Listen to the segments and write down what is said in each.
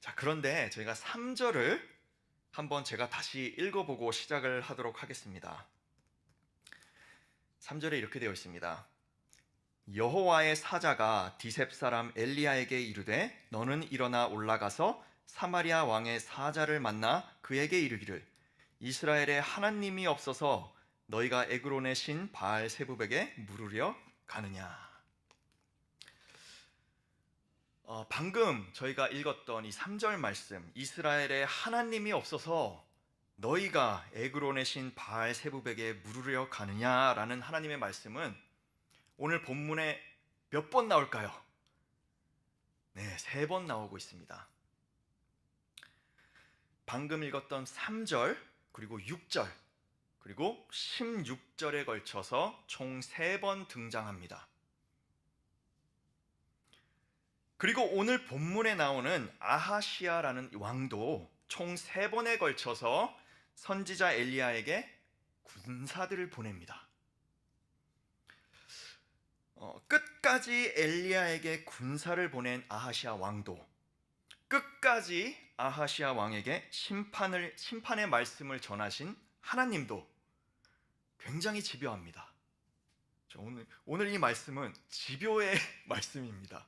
자, 그런데 저희가 3절을 한번 제가 다시 읽어보고 시작을 하도록 하겠습니다. 3절에 이렇게 되어 있습니다. 여호와의 사자가 디셉 사람 엘리야에게 이르되 너는 일어나 올라가서 사마리아 왕의 사자를 만나 그에게 이르기를 이스라엘에 하나님이 없어서 너희가 에그론의 신 바알 세부백에 물으려 가느냐. 방금 저희가 읽었던 이 3절 말씀, 이스라엘에 하나님이 없어서 너희가 에그론의 신 바알 세부백에 물으려 가느냐라는 하나님의 말씀은 오늘 본문에 몇 번 나올까요? 네, 3번 나오고 있습니다. 방금 읽었던 3절, 그리고 6절, 그리고 16절에 걸쳐서 총 3번 등장합니다. 그리고 오늘 본문에 나오는 아하시아라는 왕도 총 3번에 걸쳐서 선지자 엘리야에게 군사들을 보냅니다. 끝까지 엘리야에게 군사를 보낸 아하시아 왕도, 끝까지 아하시아 왕에게 심판의 말씀을 전하신 하나님도 굉장히 집요합니다. 오늘 이 말씀은 집요의 말씀입니다.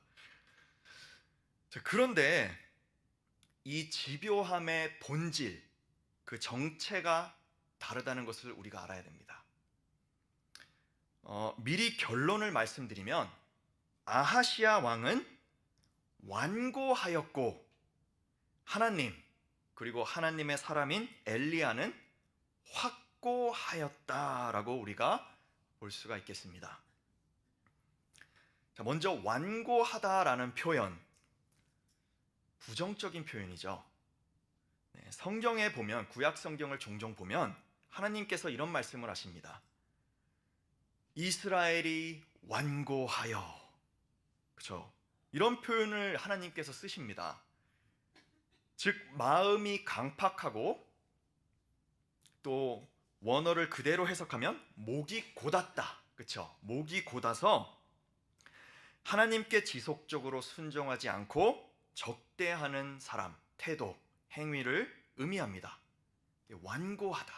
그런데 이 집요함의 본질, 그 정체가 다르다는 것을 우리가 알아야 됩니다. 미리 결론을 말씀드리면 아하시아 왕은 완고하였고 하나님, 그리고 하나님의 사람인 엘리야는 확고하였다라고 우리가 볼 수가 있겠습니다. 먼저 완고하다라는 표현, 부정적인 표현이죠. 성경에 보면, 구약 성경을 종종 보면 하나님께서 이런 말씀을 하십니다. 이스라엘이 완고하여, 그렇죠? 이런 표현을 하나님께서 쓰십니다. 즉 마음이 강팍하고, 또 원어를 그대로 해석하면 목이 곧았다, 그렇죠? 목이 곧아서 하나님께 지속적으로 순종하지 않고 적대하는 사람, 태도, 행위를 의미합니다. 완고하다,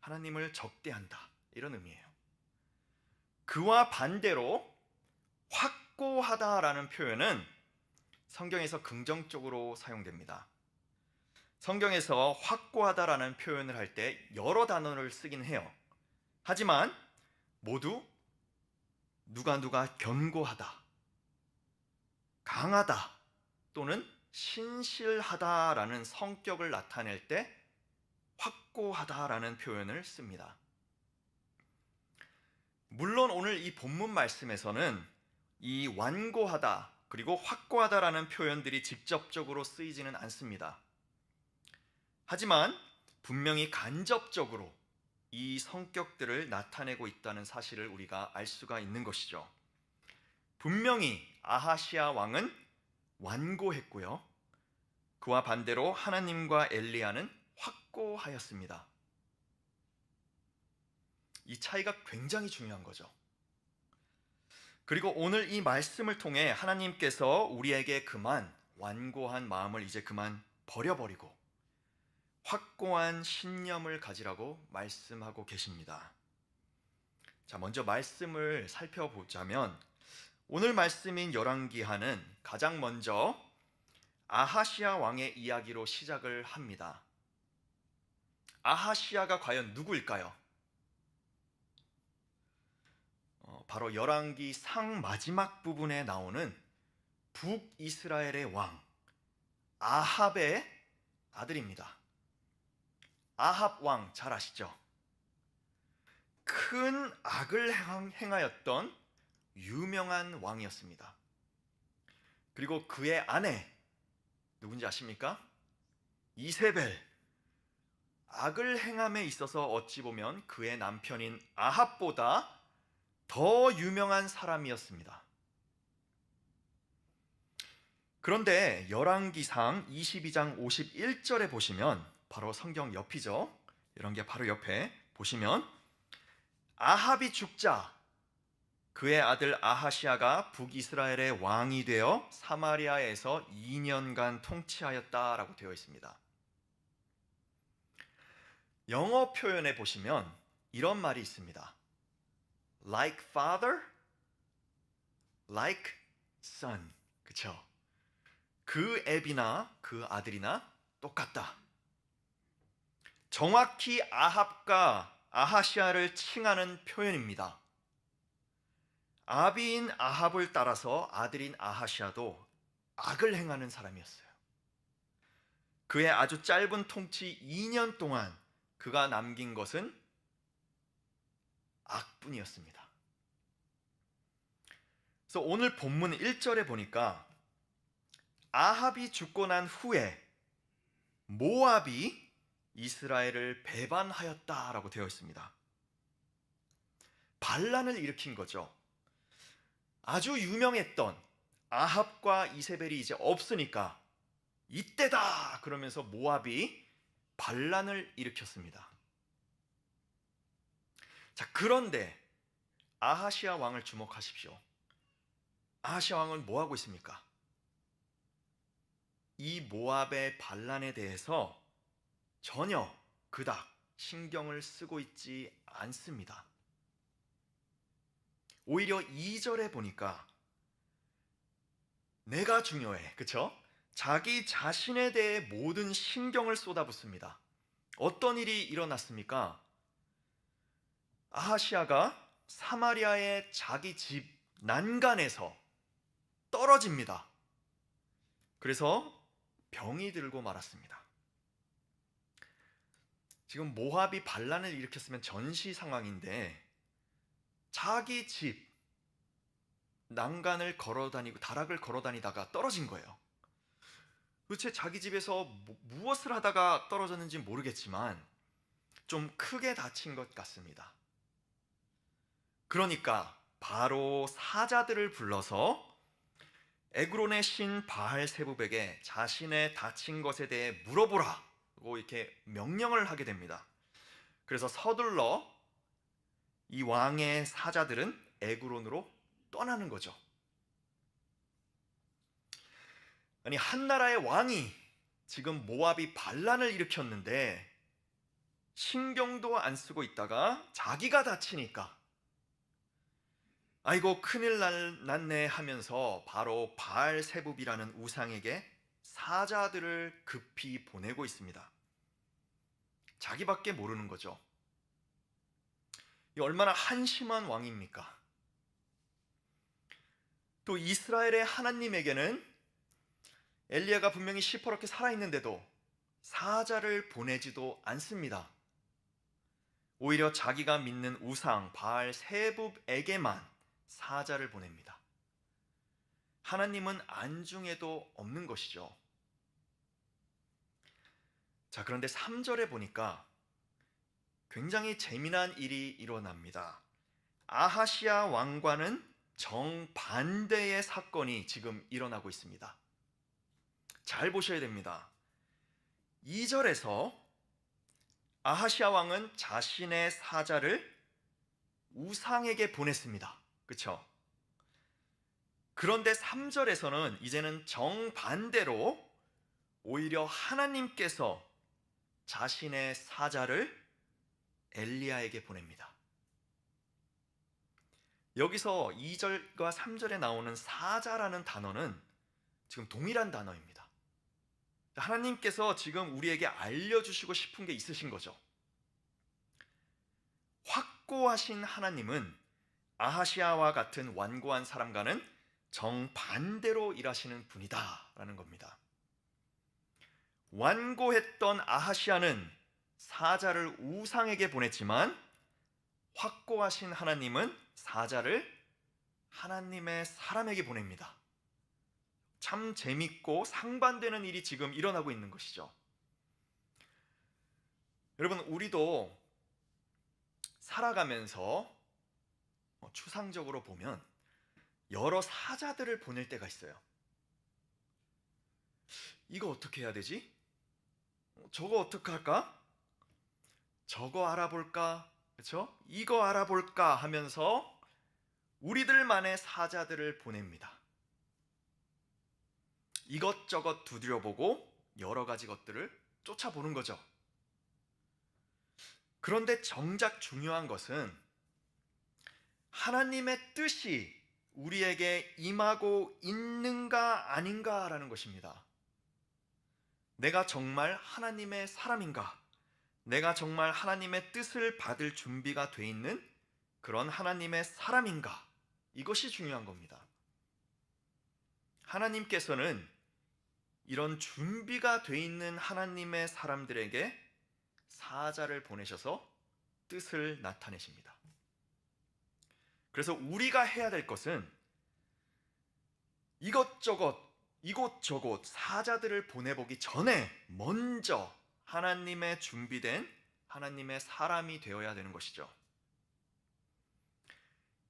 하나님을 적대한다, 이런 의미예요. 그와 반대로 확고하다라는 표현은 성경에서 긍정적으로 사용됩니다. 성경에서 확고하다라는 표현을 할 때 여러 단어를 쓰긴 해요. 하지만 모두 누가 견고하다, 강하다, 또는 신실하다라는 성격을 나타낼 때 확고하다라는 표현을 씁니다. 물론 오늘 이 본문 말씀에서는 이 완고하다 그리고 확고하다라는 표현들이 직접적으로 쓰이지는 않습니다. 하지만 분명히 간접적으로 이 성격들을 나타내고 있다는 사실을 우리가 알 수가 있는 것이죠. 분명히 아하시아 왕은 완고했고요, 그와 반대로 하나님과 엘리야는 확고하였습니다. 이 차이가 굉장히 중요한 거죠. 그리고 오늘 이 말씀을 통해 하나님께서 우리에게 그만 완고한 마음을 이제 그만 버려버리고 확고한 신념을 가지라고 말씀하고 계십니다. 자, 먼저 말씀을 살펴보자면 오늘 말씀인 열왕기하는 가장 먼저 아하시아 왕의 이야기로 시작을 합니다. 아하시아가 과연 누구일까요? 바로 열왕기 상 마지막 부분에 나오는 북이스라엘의 왕 아합의 아들입니다. 아합 왕 잘 아시죠? 큰 악을 행하였던 유명한 왕이었습니다. 그리고 그의 아내 누군지 아십니까? 이세벨. 악을 행함에 있어서 어찌 보면 그의 남편인 아합보다 더 유명한 사람이었습니다. 그런데 열왕기상 22장 51절에 보시면, 바로 성경 옆이죠, 이런 게 바로 옆에 보시면 아합이 죽자 그의 아들 아하시아가 북이스라엘의 왕이 되어 사마리아에서 2년간 통치하였다라고 되어 있습니다. 영어 표현에 보시면 이런 말이 있습니다. Like father, like son. 그쵸? 그 애비나 그 아들이나 똑같다. 정확히 아합과 아하시아를 칭하는 표현입니다. 아비인 아합을 따라서 아들인 아하시아도 악을 행하는 사람이었어요. 그의 아주 짧은 통치 2년 동안 그가 남긴 것은 악뿐이었습니다. 그래서 오늘 본문 1절에 보니까 아합이 죽고 난 후에 모압이 이스라엘을 배반하였다라고 되어 있습니다. 반란을 일으킨 거죠. 아주 유명했던 아합과 이세벨이 이제 없으니까 이때다 그러면서 모압이 반란을 일으켰습니다. 자, 그런데 아하시아 왕을 주목하십시오. 아하시아 왕은 뭐 하고 있습니까? 이 모압의 반란에 대해서 전혀 그닥 신경을 쓰고 있지 않습니다. 오히려 2절에 보니까 내가 중요해. 그쵸? 자기 자신에 대해 모든 신경을 쏟아붓습니다. 어떤 일이 일어났습니까? 아하시아가 사마리아의 자기 집 난간에서 떨어집니다. 그래서 병이 들고 말았습니다. 지금 모압이 반란을 일으켰으면 전시 상황인데 자기 집 난간을 걸어다니고 다락을 걸어다니다가 떨어진 거예요. 도대체 자기 집에서 무엇을 하다가 떨어졌는지 모르겠지만 좀 크게 다친 것 같습니다. 그러니까 바로 사자들을 불러서 에그론의 신 바알세붑에게 자신의 다친 것에 대해 물어보라고 이렇게 명령을 하게 됩니다. 그래서 서둘러 이 왕의 사자들은 에그론으로 떠나는 거죠. 아니, 한 나라의 왕이 지금 모압이 반란을 일으켰는데 신경도 안 쓰고 있다가 자기가 다치니까 아이고 큰일 났네 하면서 바로 바알세붑이라는 우상에게 사자들을 급히 보내고 있습니다. 자기밖에 모르는 거죠. 이 얼마나 한심한 왕입니까? 또 이스라엘의 하나님에게는 엘리야가 분명히 시퍼렇게 살아있는데도 사자를 보내지도 않습니다. 오히려 자기가 믿는 우상 바알세붑에게만 사자를 보냅니다. 하나님은 안중에도 없는 것이죠. 자, 그런데 3절에 보니까 굉장히 재미난 일이 일어납니다. 아하시아 왕과는 정반대의 사건이 지금 일어나고 있습니다. 잘 보셔야 됩니다. 2절에서 아하시아 왕은 자신의 사자를 우상에게 보냈습니다. 그렇죠? 그런데 3절에서는 이제는 정반대로 오히려 하나님께서 자신의 사자를 엘리야에게 보냅니다. 여기서 2절과 3절에 나오는 사자라는 단어는 지금 동일한 단어입니다. 하나님께서 지금 우리에게 알려주시고 싶은 게 있으신 거죠. 확고하신 하나님은 아하시아와 같은 완고한 사람과는 정반대로 일하시는 분이다 라는 겁니다. 완고했던 아하시아는 사자를 우상에게 보냈지만 확고하신 하나님은 사자를 하나님의 사람에게 보냅니다. 참 재밌고 상반되는 일이 지금 일어나고 있는 것이죠. 여러분, 우리도 살아가면서 추상적으로 보면 여러 사자들을 보낼 때가 있어요. 이거 어떻게 해야 되지? 저거 어떻게 할까? 저거 알아볼까? 그렇죠? 이거 알아볼까 하면서 우리들만의 사자들을 보냅니다. 이것저것 두드려보고 여러 가지 것들을 쫓아보는 거죠. 그런데 정작 중요한 것은 하나님의 뜻이 우리에게 임하고 있는가 아닌가라는 것입니다. 내가 정말 하나님의 사람인가? 내가 정말 하나님의 뜻을 받을 준비가 돼 있는 그런 하나님의 사람인가? 이것이 중요한 겁니다. 하나님께서는 이런 준비가 돼 있는 하나님의 사람들에게 사자를 보내셔서 뜻을 나타내십니다. 그래서 우리가 해야 될 것은 이곳저곳 사자들을 보내보기 전에 먼저 하나님의 준비된 하나님의 사람이 되어야 되는 것이죠.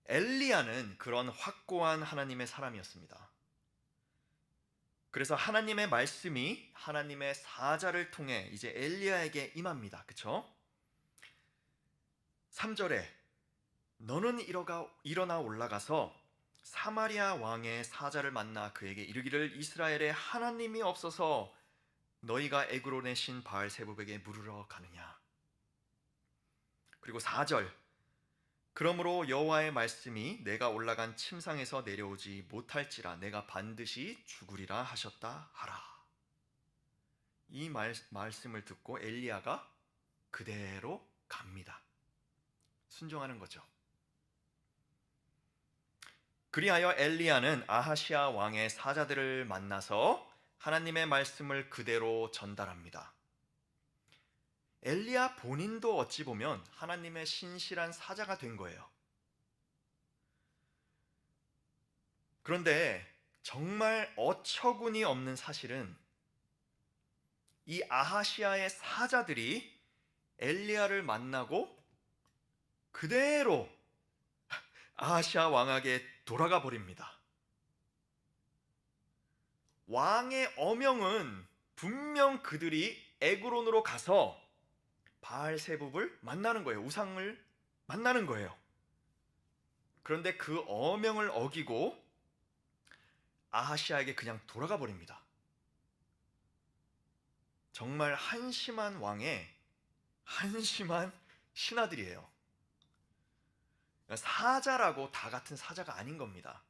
엘리야는 그런 확고한 하나님의 사람이었습니다. 그래서 하나님의 말씀이 하나님의 사자를 통해 이제 엘리야에게 임합니다. 그렇죠? 3절에 너는 일어나 올라가서 사마리아 왕의 사자를 만나 그에게 이르기를 이스라엘에 하나님이 없어서 너희가 에그론의 신 바알세부백에 물으러 가느냐. 그리고 4절 그러므로 여호와의 말씀이 내가 올라간 침상에서 내려오지 못할지라 내가 반드시 죽으리라 하셨다 하라. 이 말씀을 듣고 엘리야가 그대로 갑니다. 순종하는 거죠. 그리하여 엘리야는 아하시아 왕의 사자들을 만나서 하나님의 말씀을 그대로 전달합니다. 엘리야 본인도 어찌 보면 하나님의 신실한 사자가 된 거예요. 그런데 정말 어처구니 없는 사실은 이 아하시아의 사자들이 엘리야를 만나고 그대로 아하시아 왕에게 돌아가 버립니다. 왕의 어명은 분명 그들이 에그론으로 가서 바알세붑을 만나는 거예요. 우상을 만나는 거예요. 그런데 그 어명을 어기고 아하시아에게 그냥 돌아가 버립니다. 정말 한심한 왕의 한심한 신하들이에요. 사자라고 다 같은 사자가 아닌 겁니다.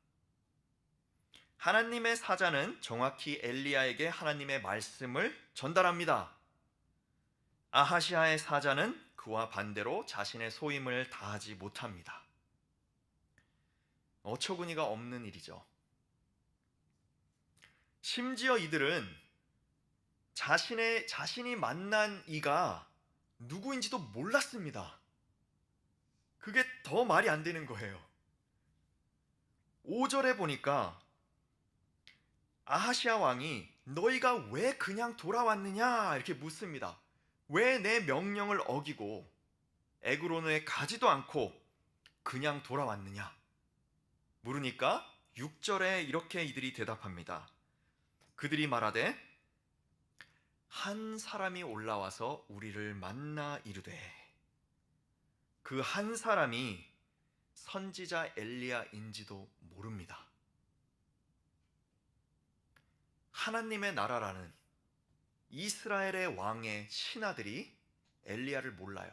하나님의 사자는 정확히 엘리야에게 하나님의 말씀을 전달합니다. 아하시아의 사자는 그와 반대로 자신의 소임을 다하지 못합니다. 어처구니가 없는 일이죠. 심지어 이들은 자신이 만난 이가 누구인지도 몰랐습니다. 그게 더 말이 안 되는 거예요. 5절에 보니까 아하시아 왕이 너희가 왜 그냥 돌아왔느냐 이렇게 묻습니다. 왜 내 명령을 어기고 에그론에 가지도 않고 그냥 돌아왔느냐 물으니까 6절에 이렇게 이들이 대답합니다. 그들이 말하되 한 사람이 올라와서 우리를 만나 이르되 그 한 사람이 선지자 엘리야인지도 모릅니다. 하나님의 나라라는 이스라엘의 왕의 신하들이 엘리야를 몰라요.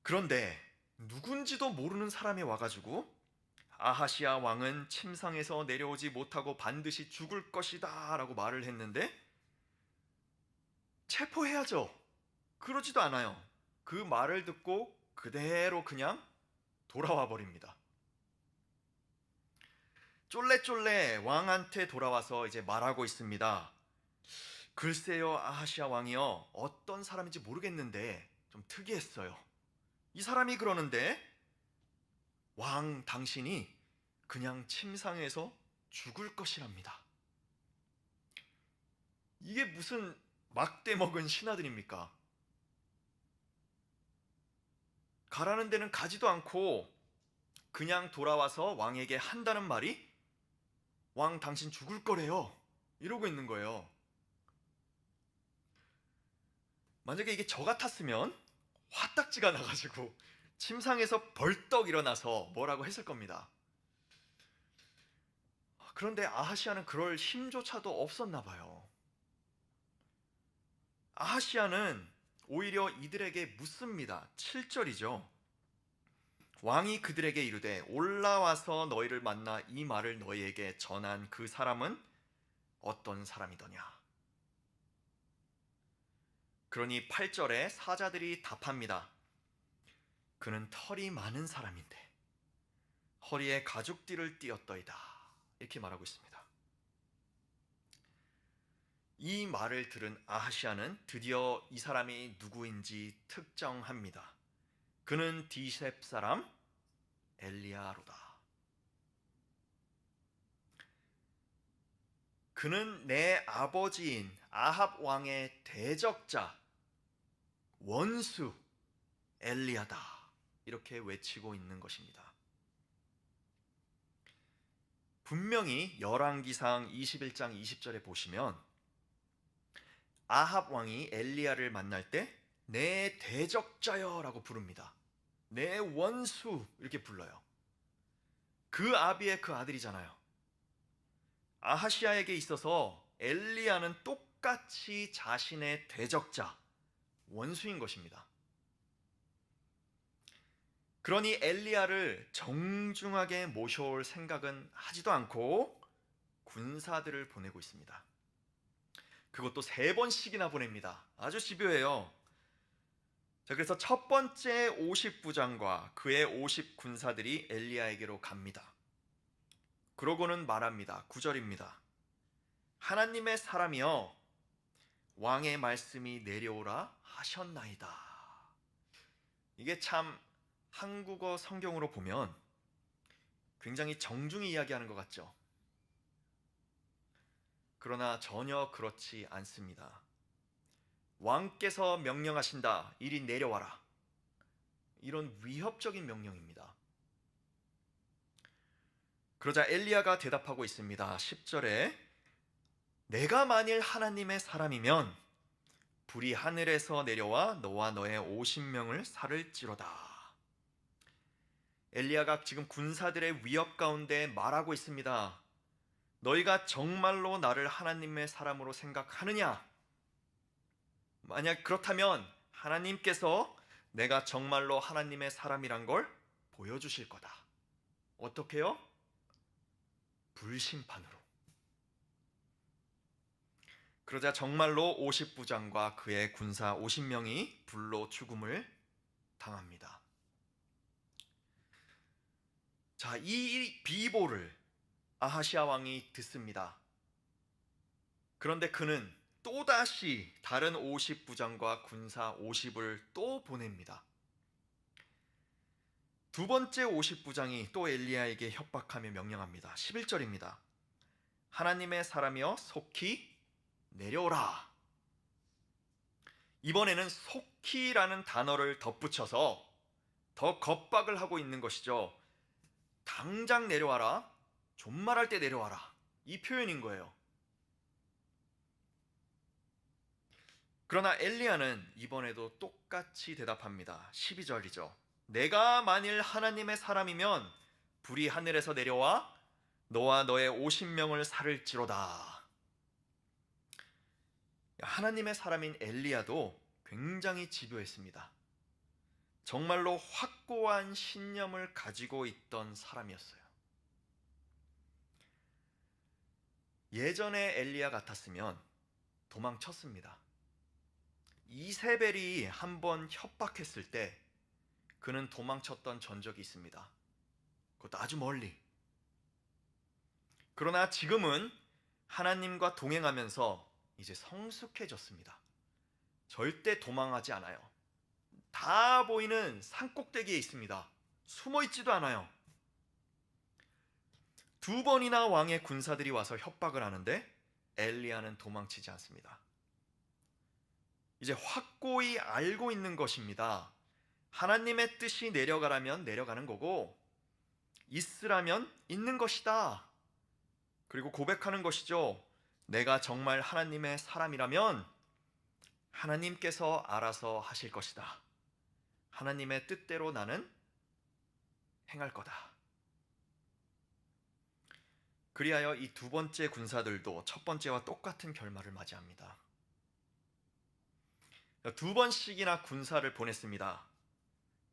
그런데 누군지도 모르는 사람이 와가지고 아하시아 왕은 침상에서 내려오지 못하고 반드시 죽을 것이다 라고 말을 했는데 체포해야죠. 그러지도 않아요. 그 말을 듣고 그대로 그냥 돌아와 버립니다. 쫄래쫄래 왕한테 돌아와서 이제 말하고 있습니다. 글쎄요 아하시아 왕이요 어떤 사람인지 모르겠는데 좀 특이했어요. 이 사람이 그러는데 왕 당신이 그냥 침상에서 죽을 것이랍니다. 이게 무슨 막대 먹은 신하들입니까? 가라는 데는 가지도 않고 그냥 돌아와서 왕에게 한다는 말이 왕 당신 죽을 거래요. 이러고 있는 거예요. 만약에 이게 저 같았으면 화딱지가 나가지고 침상에서 벌떡 일어나서 뭐라고 했을 겁니다. 그런데 아하시아는 그럴 힘조차도 없었나 봐요. 아하시아는 오히려 이들에게 묻습니다. 7절이죠. 왕이 그들에게 이르되 올라와서 너희를 만나 이 말을 너희에게 전한 그 사람은 어떤 사람이더냐. 그러니 8절에 사자들이 답합니다. 그는 털이 많은 사람인데 허리에 가죽띠를 띠었더이다. 이렇게 말하고 있습니다. 이 말을 들은 아하시아는 드디어 이 사람이 누구인지 특정합니다. 그는 디셉 사람 엘리야로다. 그는 내 아버지인 아합 왕의 대적자, 원수 엘리야다. 이렇게 외치고 있는 것입니다. 분명히 열왕기상 21장 20절에 보시면 아합 왕이 엘리야를 만날 때 내 대적자여라고 부릅니다. 내 원수 이렇게 불러요. 그 아비의 그 아들이잖아요. 아하시아에게 있어서 엘리야는 똑같이 자신의 대적자, 원수인 것입니다. 그러니 엘리야를 정중하게 모셔올 생각은 하지도 않고 군사들을 보내고 있습니다. 그것도 3번씩이나 보냅니다. 아주 집요해요. 자, 그래서 첫 번째 50부장과 그의 50군사들이 엘리야에게로 갑니다. 그러고는 말합니다. 9절입니다. 하나님의 사람이여 왕의 말씀이 내려오라 하셨나이다. 이게 참 한국어 성경으로 보면 굉장히 정중히 이야기하는 것 같죠. 그러나 전혀 그렇지 않습니다. 왕께서 명령하신다. 이리 내려와라. 이런 위협적인 명령입니다. 그러자 엘리야가 대답하고 있습니다. 10절에 내가 만일 하나님의 사람이면 불이 하늘에서 내려와 너와 너의 50명을 살을지로다. 엘리야가 지금 군사들의 위협 가운데 말하고 있습니다. 너희가 정말로 나를 하나님의 사람으로 생각하느냐? 만약 그렇다면 하나님께서 내가 정말로 하나님의 사람이란 걸 보여주실 거다. 어떻게요? 불심판으로. 그러자 정말로 50부장과 그의 군사 50명이 불로 죽음을 당합니다. 자, 이 비보를 아하시아 왕이 듣습니다. 그런데 그는 또다시 다른 50부장과 군사 50을 또 보냅니다. 두 번째 50부장이 또 엘리야에게 협박하며 명령합니다. 11절입니다. 하나님의 사람이여 속히 내려오라. 이번에는 속히라는 단어를 덧붙여서 더 겁박을 하고 있는 것이죠. 당장 내려와라. 존말할 때 내려와라. 이 표현인 거예요. 그러나 엘리야는 이번에도 똑같이 대답합니다. 12절이죠. 내가 만일 하나님의 사람이면 불이 하늘에서 내려와 너와 너의 50명을 살을지로다. 하나님의 사람인 엘리야도 굉장히 집요했습니다. 정말로 확고한 신념을 가지고 있던 사람이었어요. 예전에 엘리야 같았으면 도망쳤습니다. 이세벨이 한번 협박했을 때 그는 도망쳤던 전적이 있습니다. 그것도 아주 멀리. 그러나 지금은 하나님과 동행하면서 이제 성숙해졌습니다. 절대 도망하지 않아요. 다 보이는 산꼭대기에 있습니다. 숨어 있지도 않아요. 2번이나 왕의 군사들이 와서 협박을 하는데 엘리야는 도망치지 않습니다. 이제 확고히 알고 있는 것입니다. 하나님의 뜻이 내려가라면 내려가는 거고 있으라면 있는 것이다. 그리고 고백하는 것이죠. 내가 정말 하나님의 사람이라면 하나님께서 알아서 하실 것이다. 하나님의 뜻대로 나는 행할 거다. 그리하여 이 두 번째 군사들도 첫 번째와 똑같은 결말을 맞이합니다. 두 번씩이나 군사를 보냈습니다.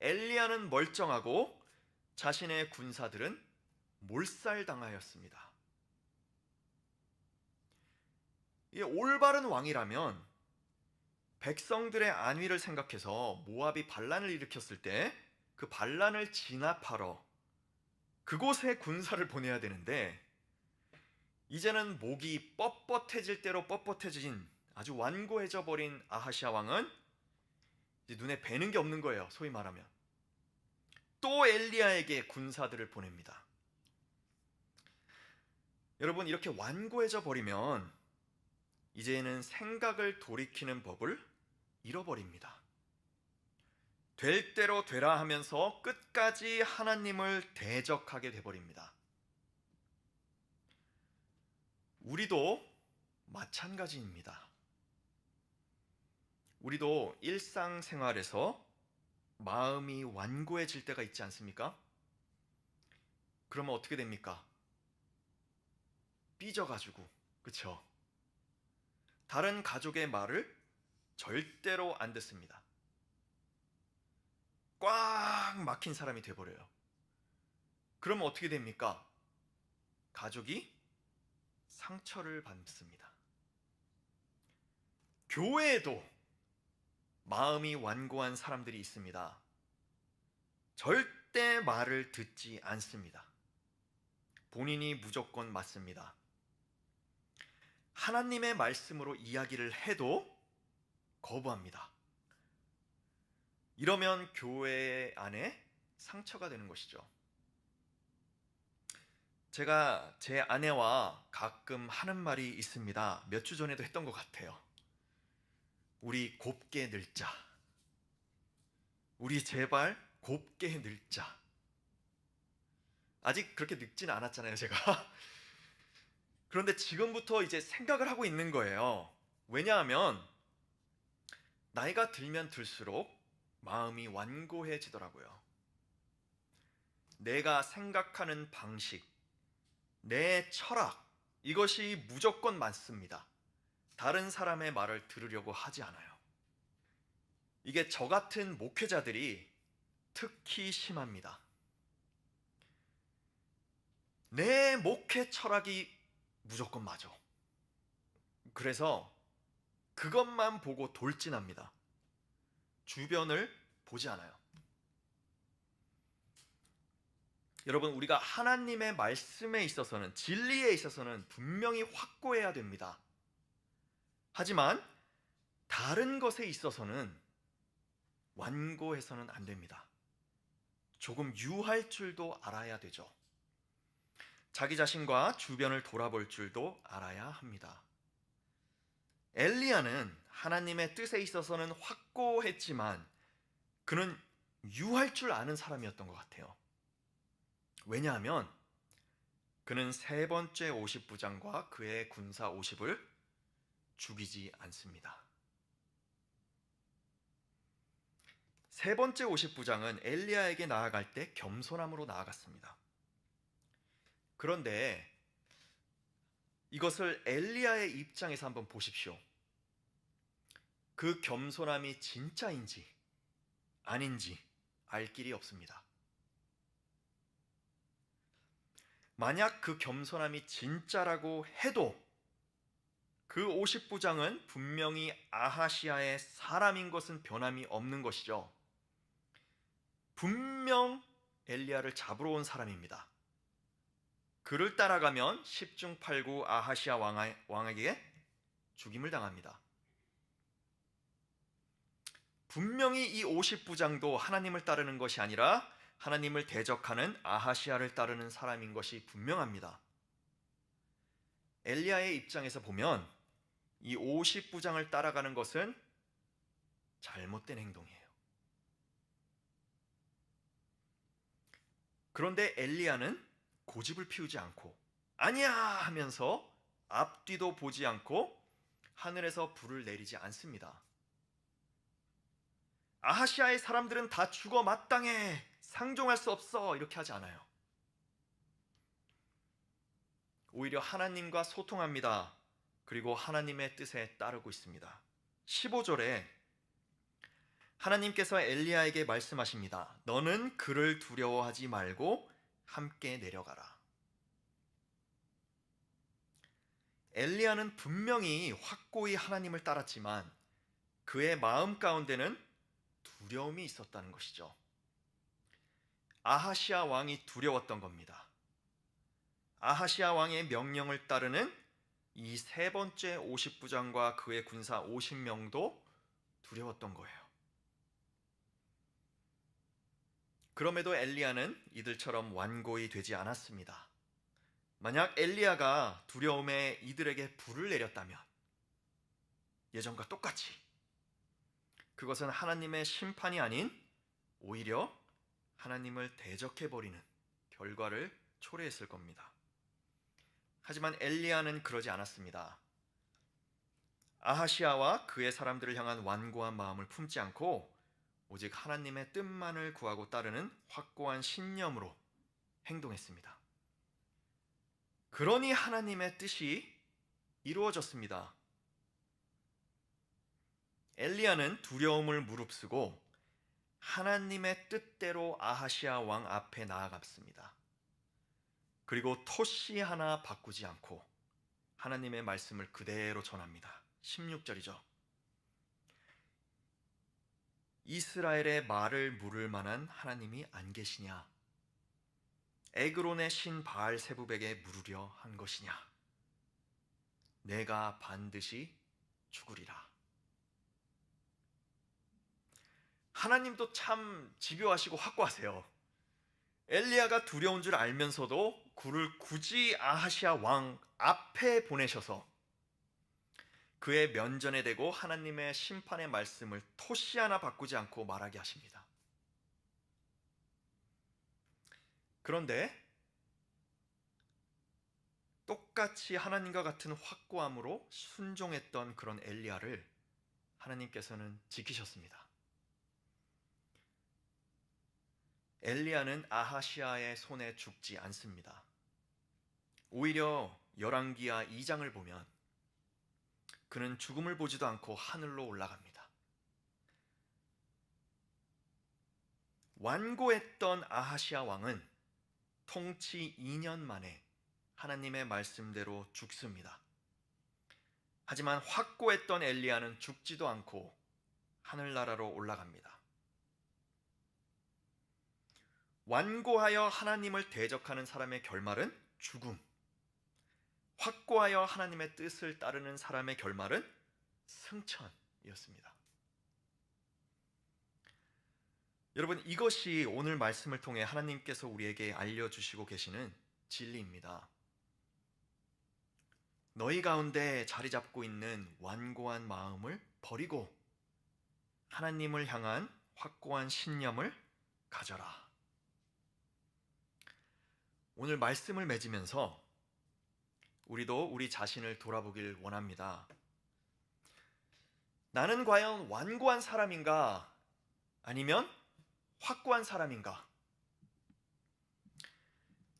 엘리야는 멀쩡하고 자신의 군사들은 몰살당하였습니다. 이 올바른 왕이라면 백성들의 안위를 생각해서 모압이 반란을 일으켰을 때 그 반란을 진압하러 그곳에 군사를 보내야 되는데, 이제는 목이 뻣뻣해질 대로 뻣뻣해진 아주 완고해져 버린 아하시아 왕은 이제 눈에 뵈는 게 없는 거예요. 소위 말하면 또 엘리야에게 군사들을 보냅니다. 여러분, 이렇게 완고해져 버리면 이제는 생각을 돌이키는 법을 잃어버립니다. 될 대로 되라 하면서 끝까지 하나님을 대적하게 돼버립니다. 우리도 마찬가지입니다. 우리도 일상생활에서 마음이 완고해질 때가 있지 않습니까? 그러면 어떻게 됩니까? 삐져가지고, 그쵸? 다른 가족의 말을 절대로 안 듣습니다. 꽉 막힌 사람이 돼버려요. 그러면 어떻게 됩니까? 가족이 상처를 받습니다. 교회에도 마음이 완고한 사람들이 있습니다. 절대 말을 듣지 않습니다. 본인이 무조건 맞습니다. 하나님의 말씀으로 이야기를 해도 거부합니다. 이러면 교회 안에 상처가 되는 것이죠. 제가 제 아내와 가끔 하는 말이 있습니다. 몇 주 전에도 했던 것 같아요. 우리 곱게 늙자. 우리 제발 곱게 늙자. 아직 그렇게 늙지는 않았잖아요, 제가. 그런데 지금부터 이제 생각을 하고 있는 거예요. 왜냐하면 나이가 들면 들수록 마음이 완고해지더라고요. 내가 생각하는 방식, 내 철학, 이것이 무조건 맞습니다. 다른 사람의 말을 들으려고 하지 않아요. 이게 저 같은 목회자들이 특히 심합니다. 내 목회 철학이 무조건 맞아. 그래서 그것만 보고 돌진합니다. 주변을 보지 않아요. 여러분, 우리가 하나님의 말씀에 있어서는, 진리에 있어서는 분명히 확고해야 됩니다. 하지만 다른 것에 있어서는 완고해서는 안 됩니다. 조금 유할 줄도 알아야 되죠. 자기 자신과 주변을 돌아볼 줄도 알아야 합니다. 엘리야는 하나님의 뜻에 있어서는 확고했지만 그는 유할 줄 아는 사람이었던 것 같아요. 왜냐하면 그는 세 번째 50부장과 그의 군사 50을 죽이지 않습니다. 세 번째 50부장은 엘리야에게 나아갈 때 겸손함으로 나아갔습니다. 그런데 이것을 엘리야의 입장에서 한번 보십시오. 그 겸손함이 진짜인지 아닌지 알 길이 없습니다. 만약 그 겸손함이 진짜라고 해도 그 50부장은 분명히 아하시아의 사람인 것은 변함이 없는 것이죠. 분명 엘리야를 잡으러 온 사람입니다. 그를 따라가면 10중 8구 아하시아 왕에게 죽임을 당합니다. 분명히 이 50부장도 하나님을 따르는 것이 아니라 하나님을 대적하는 아하시아를 따르는 사람인 것이 분명합니다. 엘리야의 입장에서 보면 이 50부장을 따라가는 것은 잘못된 행동이에요. 그런데 엘리야는 고집을 피우지 않고 아니야 하면서 앞뒤도 보지 않고 하늘에서 불을 내리지 않습니다. 아하시아의 사람들은 다 죽어 마땅해, 상종할 수 없어, 이렇게 하지 않아요. 오히려 하나님과 소통합니다. 그리고 하나님의 뜻에 따르고 있습니다. 15절에 하나님께서 엘리야에게 말씀하십니다. 너는 그를 두려워하지 말고 함께 내려가라. 엘리야는 분명히 확고히 하나님을 따랐지만 그의 마음 가운데는 두려움이 있었다는 것이죠. 아하시아 왕이 두려웠던 겁니다. 아하시아 왕의 명령을 따르는 이 세 번째 50부장과 그의 군사 50명도 두려웠던 거예요. 그럼에도 엘리야는 이들처럼 완고히 되지 않았습니다. 만약 엘리야가 두려움에 이들에게 불을 내렸다면 예전과 똑같이 그것은 하나님의 심판이 아닌 오히려 하나님을 대적해버리는 결과를 초래했을 겁니다. 하지만 엘리야는 그러지 않았습니다. 아하시아와 그의 사람들을 향한 완고한 마음을 품지 않고 오직 하나님의 뜻만을 구하고 따르는 확고한 신념으로 행동했습니다. 그러니 하나님의 뜻이 이루어졌습니다. 엘리야는 두려움을 무릅쓰고 하나님의 뜻대로 아하시아 왕 앞에 나아갔습니다. 그리고 토시 하나 바꾸지 않고 하나님의 말씀을 그대로 전합니다. 16절이죠. 이스라엘의 말을 물을 만한 하나님이 안 계시냐? 에그론의 신 바알 세부백에 물으려 한 것이냐? 내가 반드시 죽으리라. 하나님도 참 집요하시고 확고하세요. 엘리야가 두려운 줄 알면서도 그를 굳이 아하시아 왕 앞에 보내셔서 그의 면전에 대고 하나님의 심판의 말씀을 토시 하나 바꾸지 않고 말하게 하십니다. 그런데 똑같이 하나님과 같은 확고함으로 순종했던 그런 엘리야를 하나님께서는 지키셨습니다. 엘리야는 아하시아의 손에 죽지 않습니다. 오히려 열왕기하 2장을 보면 그는 죽음을 보지도 않고 하늘로 올라갑니다. 완고했던 아하시아 왕은 통치 2년 만에 하나님의 말씀대로 죽습니다. 하지만 확고했던 엘리야는 죽지도 않고 하늘나라로 올라갑니다. 완고하여 하나님을 대적하는 사람의 결말은 죽음. 확고하여 하나님의 뜻을 따르는 사람의 결말은 승천이었습니다. 여러분, 이것이 오늘 말씀을 통해 하나님께서 우리에게 알려주시고 계시는 진리입니다. 너희 가운데 자리 잡고 있는 완고한 마음을 버리고 하나님을 향한 확고한 신념을 가져라. 오늘 말씀을 맺으면서 우리도 우리 자신을 돌아보길 원합니다. 나는 과연 완고한 사람인가? 아니면 확고한 사람인가?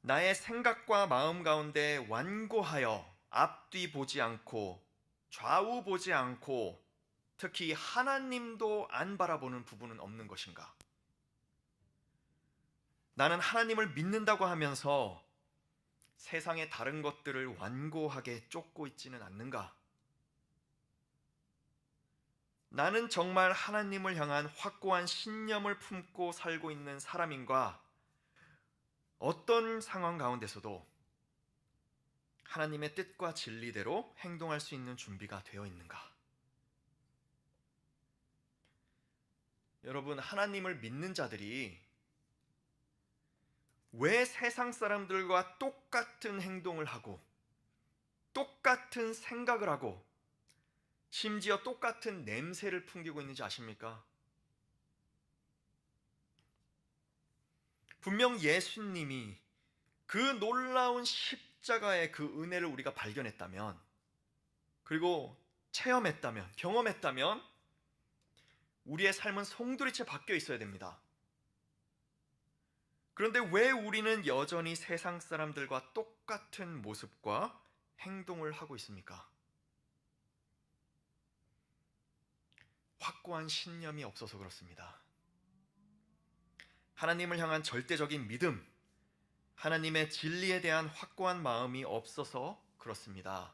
나의 생각과 마음 가운데 완고하여 앞뒤 보지 않고 좌우 보지 않고 특히 하나님도 안 바라보는 부분은 없는 것인가? 나는 하나님을 믿는다고 하면서 세상의 다른 것들을 완고하게 쫓고 있지는 않는가? 나는 정말 하나님을 향한 확고한 신념을 품고 살고 있는 사람인가? 어떤 상황 가운데서도 하나님의 뜻과 진리대로 행동할 수 있는 준비가 되어 있는가? 여러분, 하나님을 믿는 자들이 왜 세상 사람들과 똑같은 행동을 하고 똑같은 생각을 하고 심지어 똑같은 냄새를 풍기고 있는지 아십니까? 분명 예수님이 그 놀라운 십자가의 그 은혜를 우리가 발견했다면, 그리고 체험했다면, 경험했다면 우리의 삶은 송두리째 바뀌어 있어야 됩니다. 그런데 왜 우리는 여전히 세상 사람들과 똑같은 모습과 행동을 하고 있습니까? 확고한 신념이 없어서 그렇습니다. 하나님을 향한 절대적인 믿음, 하나님의 진리에 대한 확고한 마음이 없어서 그렇습니다.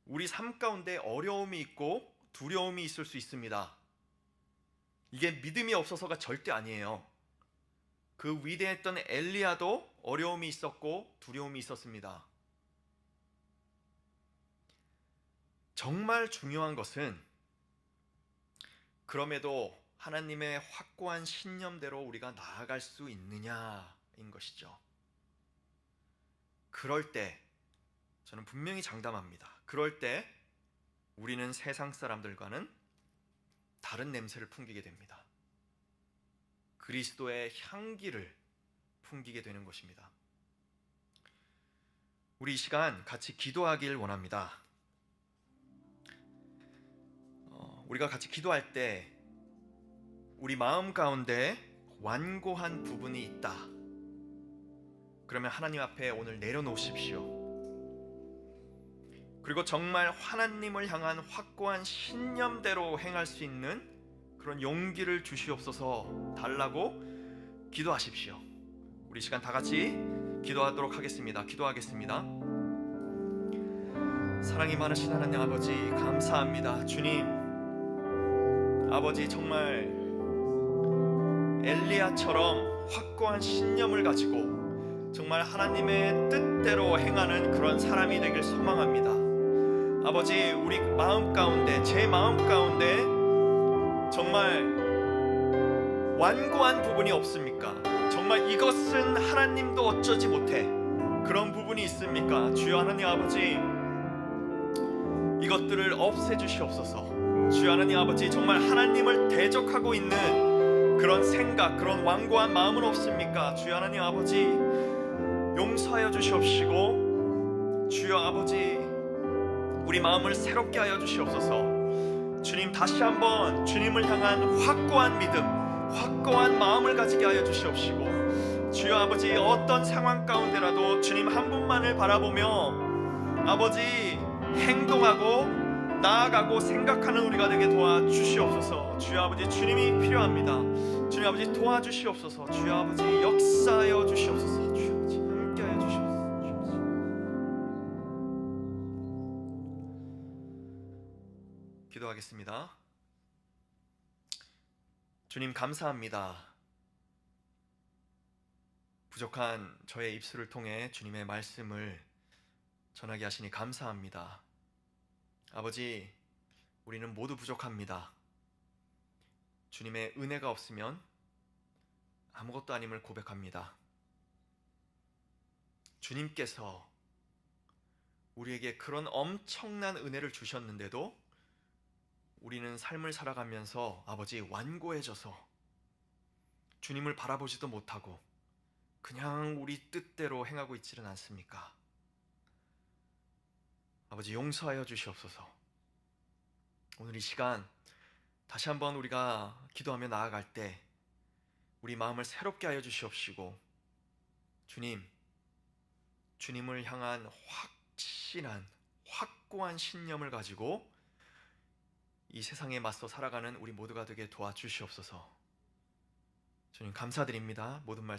우리 삶 가운데 어려움이 있고 두려움이 있을 수 있습니다. 이게 믿음이 없어서가 절대 아니에요. 그 위대했던 엘리야도 어려움이 있었고 두려움이 있었습니다. 정말 중요한 것은 그럼에도 하나님의 확고한 신념대로 우리가 나아갈 수 있느냐인 것이죠. 그럴 때 저는 분명히 장담합니다. 그럴 때 우리는 세상 사람들과는 다른 냄새를 풍기게 됩니다. 그리스도의 향기를 풍기게 되는 것입니다. 우리 이 시간 같이 기도하길 원합니다. 우리가 같이 기도할 때 우리 마음 가운데 완고한 부분이 있다. 그러면 하나님 앞에 오늘 내려놓으십시오. 그리고 정말 하나님을 향한 확고한 신념대로 행할 수 있는 그런 용기를 주시옵소서 달라고 기도하십시오. 우리 시간 다 같이 기도하도록 하겠습니다. 기도하겠습니다. 사랑이 많으신 하나님 아버지, 감사합니다. 주님, 아버지, 정말 엘리야처럼 확고한 신념을 가지고 정말 하나님의 뜻대로 행하는 그런 사람이 되길 소망합니다. 아버지, 우리 마음 가운데, 제 마음 가운데 정말 완고한 부분이 없습니까? 정말 이것은 하나님도 어쩌지 못해 그런 부분이 있습니까? 주여 하나님 아버지, 이것들을 없애주시옵소서. 주여 하나님 아버지, 정말 하나님을 대적하고 있는 그런 생각, 그런 완고한 마음은 없습니까? 주여 하나님 아버지, 용서하여 주시옵시고, 주여 아버지, 우리 마음을 새롭게 하여 주시옵소서. 주님, 다시 한번 주님을 향한 확고한 믿음, 확고한 마음을 가지게 하여 주시옵시고, 주여 아버지, 어떤 상황 가운데라도 주님 한 분만을 바라보며 아버지 행동하고 나아가고 생각하는 우리가 되게 도와주시옵소서. 주여 아버지, 주님이 필요합니다. 주님 아버지, 도와주시옵소서. 주여 아버지, 역사하여 주시옵소서. 주여 아버지, 함께하여 주시옵소서. 기도하겠습니다. 주님, 감사합니다. 부족한 저의 입술을 통해 주님의 말씀을 전하게 하시니 감사합니다. 아버지, 우리는 모두 부족합니다. 주님의 은혜가 없으면 아무것도 아님을 고백합니다. 주님께서 우리에게 그런 엄청난 은혜를 주셨는데도 우리는 삶을 살아가면서 아버지 완고해져서 주님을 바라보지도 못하고 그냥 우리 뜻대로 행하고 있지는 않습니까? 아버지, 용서하여 주시옵소서. 오늘 이 시간 다시 한번 우리가 기도하며 나아갈 때 우리 마음을 새롭게 하여 주시옵시고, 주님, 주님을 향한 확실한 확고한 신념을 가지고 이 세상에 맞서 살아가는 우리 모두가 되게 도와주시옵소서. 주님, 감사드립니다. 모든 말씀